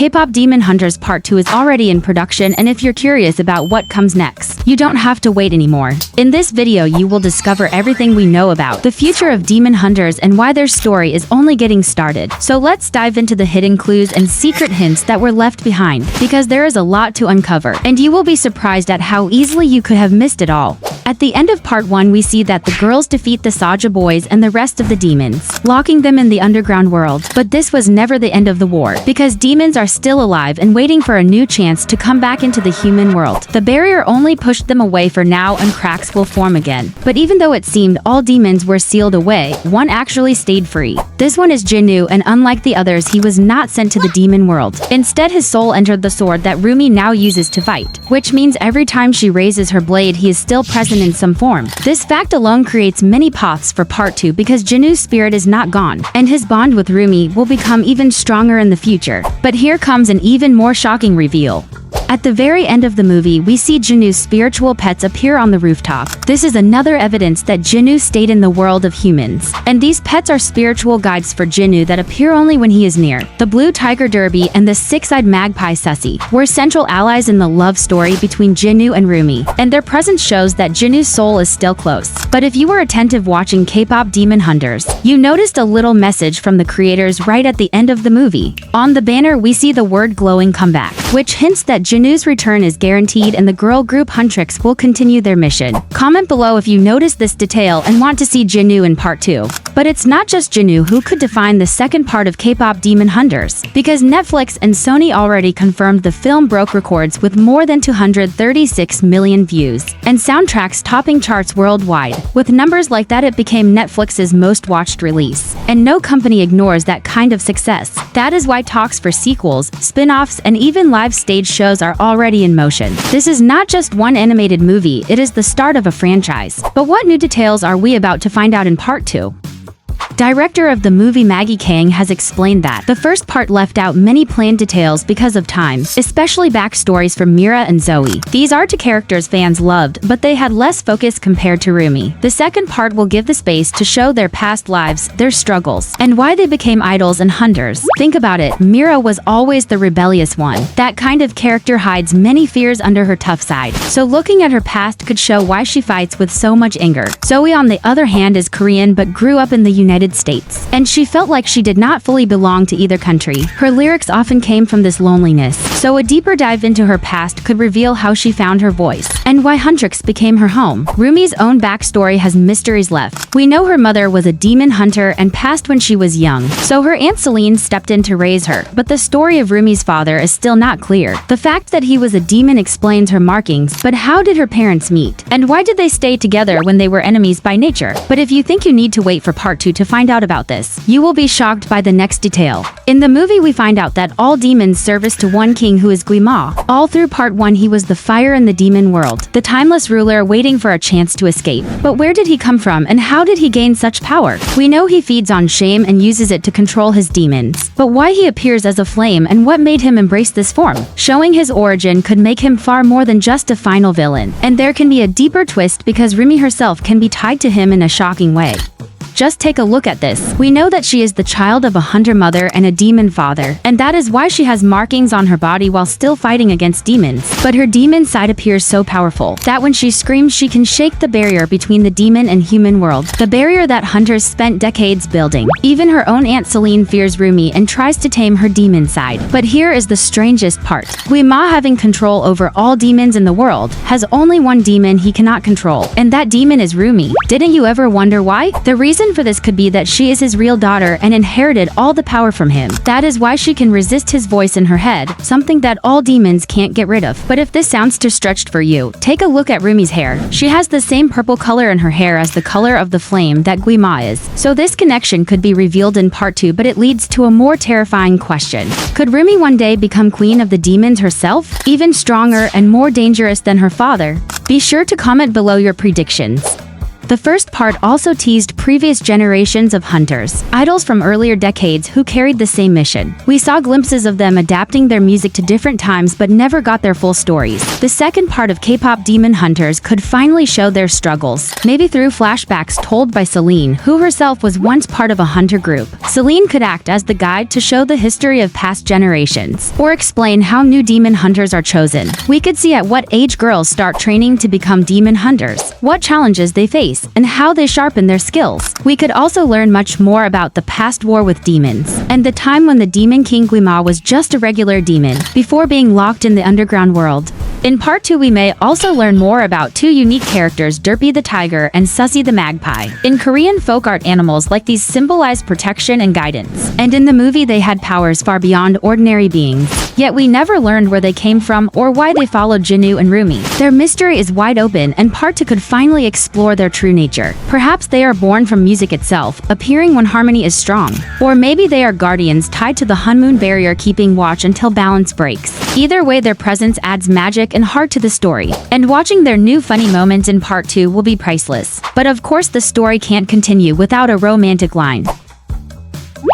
K-pop Demon Hunters Part 2 is already in production, and if you're curious about what comes next, you don't have to wait anymore. In this video you will discover everything we know about the future of Demon Hunters and why their story is only getting started. So let's dive into the hidden clues and secret hints that were left behind, because there is a lot to uncover, and you will be surprised at how easily you could have missed it all. At the end of Part 1 we see that the girls defeat the Saja boys and the rest of the demons, locking them in the underground world. But this was never the end of the war, because demons are still alive and waiting for a new chance to come back into the human world. The barrier only pushed them away for now, and cracks will form again. But even though it seemed all demons were sealed away, one actually stayed free. This one is Jinu, and unlike the others, he was not sent to the demon world. Instead, his soul entered the sword that Rumi now uses to fight, which means every time she raises her blade he is still present in some form. This fact alone creates many paths for Part 2, because Jinu's spirit is not gone, and his bond with Rumi will become even stronger in the future. But here comes an even more shocking reveal. At the very end of the movie, we see Jinu's spiritual pets appear on the rooftop. This is another evidence that Jinu stayed in the world of humans. And these pets are spiritual guides for Jinu that appear only when he is near. The blue tiger Derpy and the six-eyed magpie Sussie were central allies in the love story between Jinu and Rumi, and their presence shows that Jinu's soul is still close. But if you were attentive watching K-pop Demon Hunters, you noticed a little message from the creators right at the end of the movie. On the banner, we see the word glowing comeback, which hints that Jinu's return is guaranteed and the girl group Huntrix will continue their mission. Comment below if you noticed this detail and want to see Jinu in Part 2. But it's not just Jinu who could define the second part of K-pop Demon Hunters, because Netflix and Sony already confirmed the film broke records with more than 236 million views, and soundtracks topping charts worldwide. With numbers like that, it became Netflix's most watched release. And no company ignores that kind of success. That is why talks for sequels, spin-offs, and even live stage shows are already in motion. This is not just one animated movie, it is the start of a franchise. But what new details are we about to find out in Part 2? Director of the movie Maggie Kang has explained that the first part left out many planned details because of time, especially backstories for Mira and Zoe. These are two characters fans loved, but they had less focus compared to Rumi. The second part will give the space to show their past lives, their struggles, and why they became idols and hunters. Think about it, Mira was always the rebellious one. That kind of character hides many fears under her tough side, so looking at her past could show why she fights with so much anger. Zoe, on the other hand, is Korean but grew up in the United States, and she felt like she did not fully belong to either country. Her lyrics often came from this loneliness, so a deeper dive into her past could reveal how she found her voice, and why Huntrix became her home. Rumi's own backstory has mysteries left. We know her mother was a demon hunter and passed when she was young, so her Aunt Celine stepped in to raise her, but the story of Rumi's father is still not clear. The fact that he was a demon explains her markings, but how did her parents meet? And why did they stay together when they were enemies by nature? But if you think you need to wait for Part 2 to find out about this, you will be shocked by the next detail. In the movie we find out that all demons service to one king who is Gwi-Ma. All through Part 1 he was the fire in the demon world, the timeless ruler waiting for a chance to escape. But where did he come from, and how did he gain such power? We know he feeds on shame and uses it to control his demons. But why he appears as a flame and what made him embrace this form? Showing his origin could make him far more than just a final villain. And there can be a deeper twist, because Rumi herself can be tied to him in a shocking way. Just take a look at this. We know that she is the child of a hunter mother and a demon father, and that is why she has markings on her body while still fighting against demons. But her demon side appears so powerful that when she screams she can shake the barrier between the demon and human world, the barrier that hunters spent decades building. Even her own Aunt Celine fears Rumi and tries to tame her demon side. But here is the strangest part. Gwi-Ma, having control over all demons in the world, has only one demon he cannot control, and that demon is Rumi. Didn't you ever wonder why? The reason for this could be that she is his real daughter and inherited all the power from him. That is why she can resist his voice in her head, something that all demons can't get rid of. But if this sounds too stretched for you, take a look at Rumi's hair. She has the same purple color in her hair as the color of the flame that Gwi-Ma is. So this connection could be revealed in Part 2, but it leads to a more terrifying question. Could Rumi one day become queen of the demons herself? Even stronger and more dangerous than her father? Be sure to comment below your predictions. The first part also teased previous generations of hunters, idols from earlier decades who carried the same mission. We saw glimpses of them adapting their music to different times but never got their full stories. The second part of K-pop Demon Hunters could finally show their struggles, maybe through flashbacks told by Celine, who herself was once part of a hunter group. Celine could act as the guide to show the history of past generations, or explain how new demon hunters are chosen. We could see at what age girls start training to become demon hunters, what challenges they face, and how they sharpen their skills. We could also learn much more about the past war with demons, and the time when the demon King Gwi-Ma was just a regular demon, before being locked in the underground world. In part 2 we may also learn more about two unique characters, Derpy the tiger and Sussie the magpie. In Korean folk art, animals like these symbolize protection and guidance, and in the movie they had powers far beyond ordinary beings. Yet we never learned where they came from or why they followed Jinu and Rumi. Their mystery is wide open, and part 2 could finally explore their true nature. Perhaps they are born from music itself, appearing when harmony is strong. Or maybe they are guardians tied to the Hunmoon barrier, keeping watch until balance breaks. Either way, their presence adds magic and heart to the story, and watching their new funny moments in part 2 will be priceless. But of course the story can't continue without a romantic line.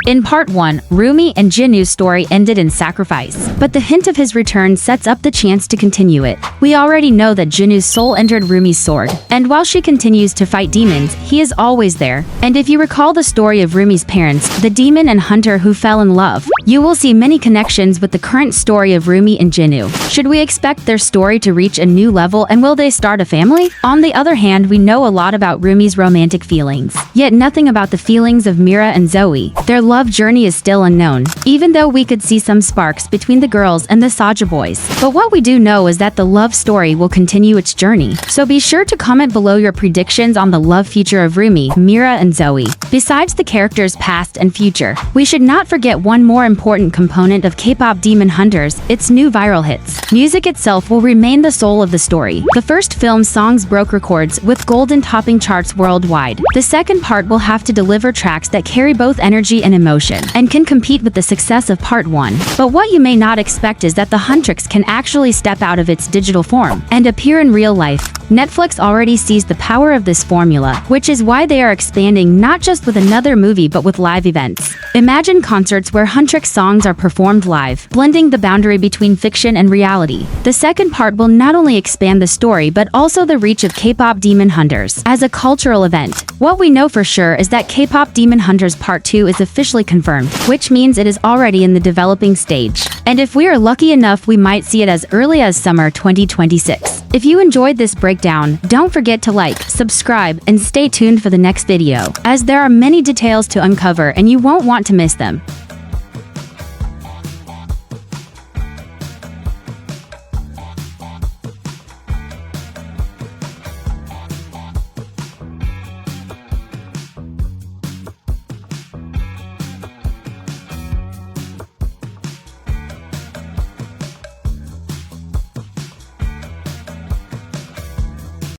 In part 1, Rumi and Jinu's story ended in sacrifice, but the hint of his return sets up the chance to continue it. We already know that Jinu's soul entered Rumi's sword, and while she continues to fight demons, he is always there. And if you recall the story of Rumi's parents, the demon and hunter who fell in love, you will see many connections with the current story of Rumi and Jinu. Should we expect their story to reach a new level, and will they start a family? On the other hand, we know a lot about Rumi's romantic feelings, yet nothing about the feelings of Mira and Zoe. Their love journey is still unknown, even though we could see some sparks between the girls and the Saja boys. But what we do know is that the love story will continue its journey. So be sure to comment below your predictions on the love future of Rumi, Mira, and Zoe. Besides the characters' past and future, we should not forget one more important component of K-pop Demon Hunters: its new viral hits. Music itself will remain the soul of the story. The first film's songs broke records, with golden topping charts worldwide. The second part will have to deliver tracks that carry both energy and emotion, and can compete with the success of part 1. But what you may not expect is that the Huntrix can actually step out of its digital form and appear in real life. Netflix already sees the power of this formula, which is why they are expanding not just with another movie but with live events. Imagine concerts where Huntrix songs are performed live, blending the boundary between fiction and reality. The second part will not only expand the story but also the reach of K-pop Demon Hunters as a cultural event. What we know for sure is that K-pop Demon Hunters Part 2 is officially confirmed, which means it is already in the developing stage. And if we are lucky enough, we might see it as early as summer 2026. If you enjoyed this breakdown, don't forget to like, subscribe, and stay tuned for the next video, as there are many details to uncover and you won't want to miss them.